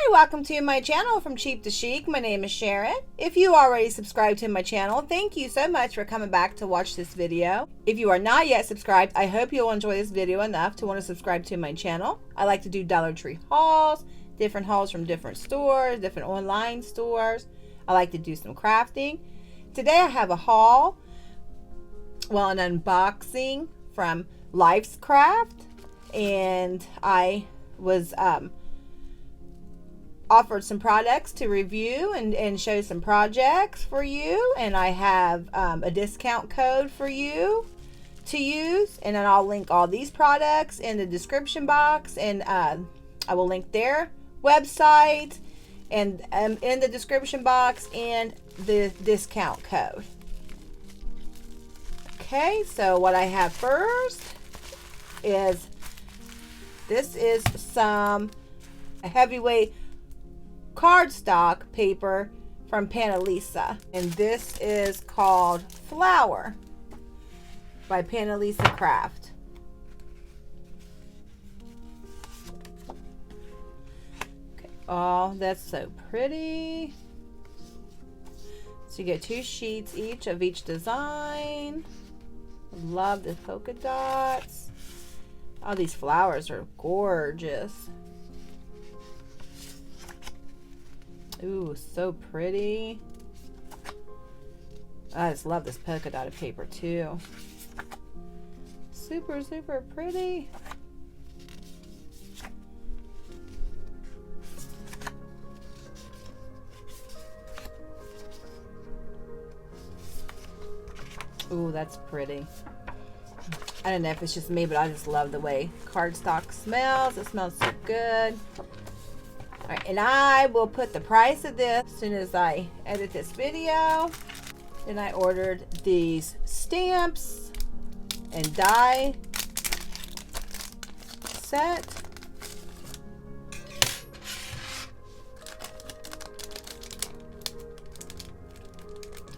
Hi, welcome to my channel From Cheap to Chic. My name is Sharon. If you already subscribed to my channel, thank you so much for coming back to watch this video. If you are not yet subscribed, I hope you'll enjoy this video enough to want to subscribe to my channel. I like to do Dollar Tree hauls, different hauls from different stores, different online stores. I like to do some crafting. Today I have a haul, well, an unboxing from Lifescraft, and I was offered some products to review and show some projects for you, and I have a discount code for you to use, and then I'll link all these products in the description box, and I will link their website and in the description box and the discount code. Okay, so what I have first is this is some heavyweight cardstock paper from Panalisa, and this is called Flower by Panalisa Craft. Okay. Oh, that's so pretty. So you get 2 sheets each of each design. Love the polka dots. Oh, these flowers are gorgeous. Ooh, so pretty. I just love this polka dotted paper too. Super, super pretty. Ooh, that's pretty. I don't know if it's just me, but I just love the way cardstock smells. It smells so good. All right, and I will put the price of this as soon as I edit this video. Then I ordered these stamps and die set.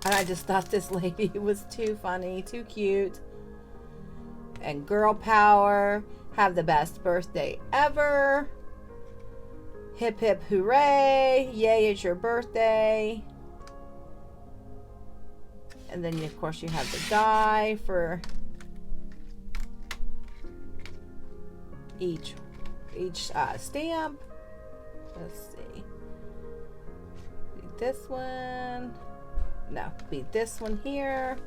And I just thought this lady was too funny, too cute. And girl power, have the best birthday ever. Hip hip hooray, yay, it's your birthday. And then of course you have the die for each stamp. Let's see. Be this one. No, be this one here.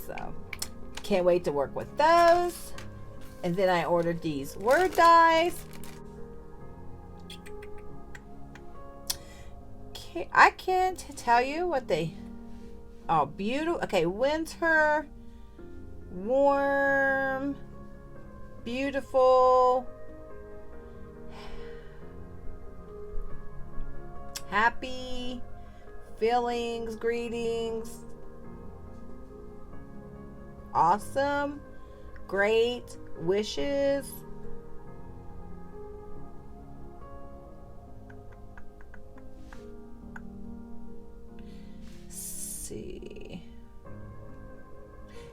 So can't wait to work with those. And then I ordered these word dies. I can't tell you what they... Oh, beautiful. Okay, winter, warm, beautiful, happy, feelings, greetings, awesome, great, wishes. See.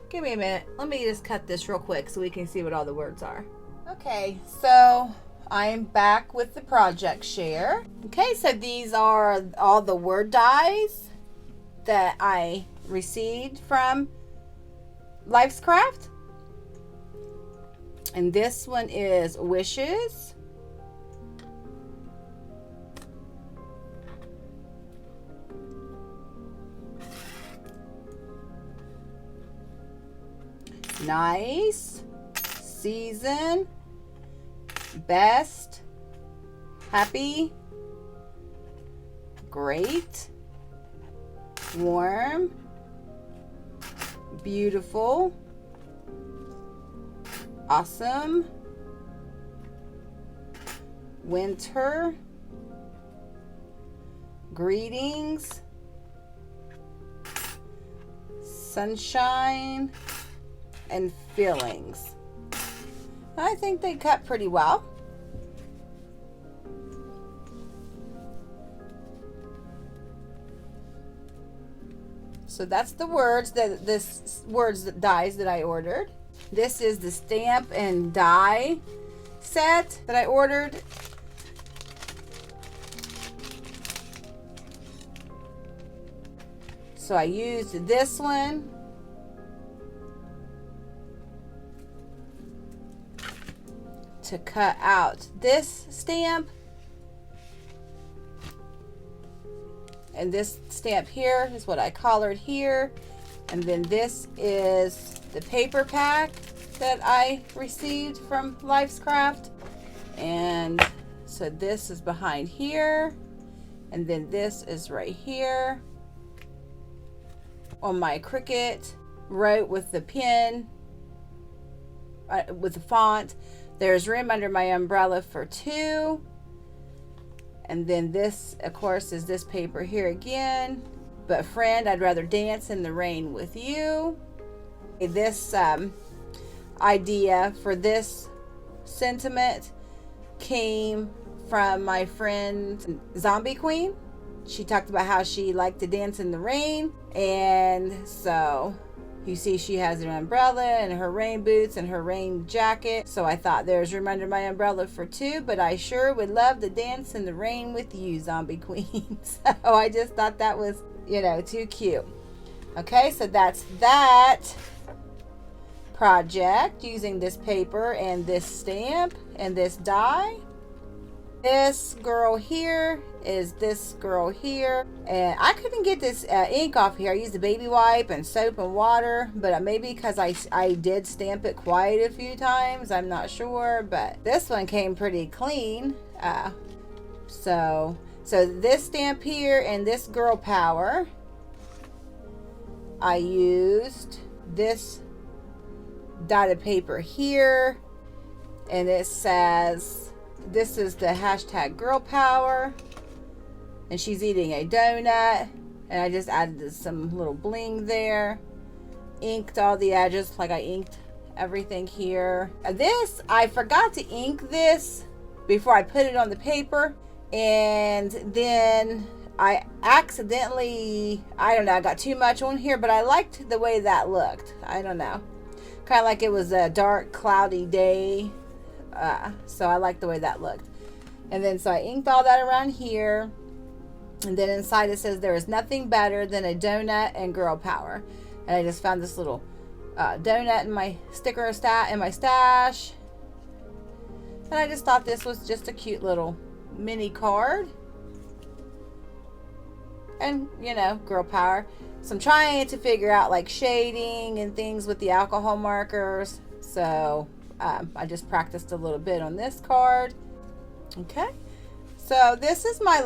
Give me a minute. Let me just cut this real quick so we can see what all the words are. Okay, so I'm back with the project share. Okay, so these are all the word dies that I received from Lifescraft. And this one is wishes. Nice, season, best, happy, great, warm, beautiful, awesome, winter, greetings, sunshine, and feelings. I think they cut pretty well. So that's the words that dies that I ordered. This is the stamp and die set that I ordered. So I used this one to cut out this stamp. And this stamp here is what I colored here. And then this is the paper pack that I received from Lifescraft. And so this is behind here. And then this is right here. On my Cricut, wrote with the pen, with the font, there's room under my umbrella for 2. And then this, of course, is this paper here again. But friend, I'd rather dance in the rain with you. This idea for this sentiment came from my friend Zombie Queen. She talked about how she liked to dance in the rain. And so you see she has an umbrella and her rain boots and her rain jacket. So I thought there's room under my umbrella for 2, but I sure would love to dance in the rain with you, Zombie Queen. So I just thought that was, you know, too cute. Okay, so that's that project using this paper and this stamp and this die. This girl here is this girl here, and I couldn't get this ink off here. I used a baby wipe and soap and water, but maybe because I did stamp it quite a few times, I'm not sure, but this one came pretty clean. So this stamp here and this girl power, I used this dotted paper here, and it says this is the hashtag girl power, and she's eating a donut, and I just added some little bling there, inked all the edges like I inked everything here. This, I forgot to ink this before I put it on the paper, and then I accidentally, I don't know, I got too much on here, but I liked the way that looked. I don't know, kind of like it was a dark cloudy day. So I like the way that looked. And then so I inked all that around here, and then inside it says there is nothing better than a donut and girl power. And I just found this little donut in my sticker in my stash, and I just thought this was just a cute little mini card. And you know, girl power. So I'm trying to figure out like shading and things with the alcohol markers, so I just practiced a little bit on this card. Okay, so this is my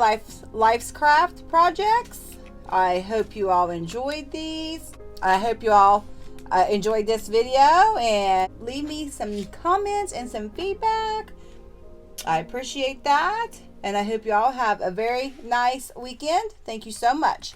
Lifescraft projects. I hope you all enjoyed these. I hope you all enjoyed this video, and leave me some comments and some feedback. I appreciate that, and I hope you all have a very nice weekend. Thank you so much.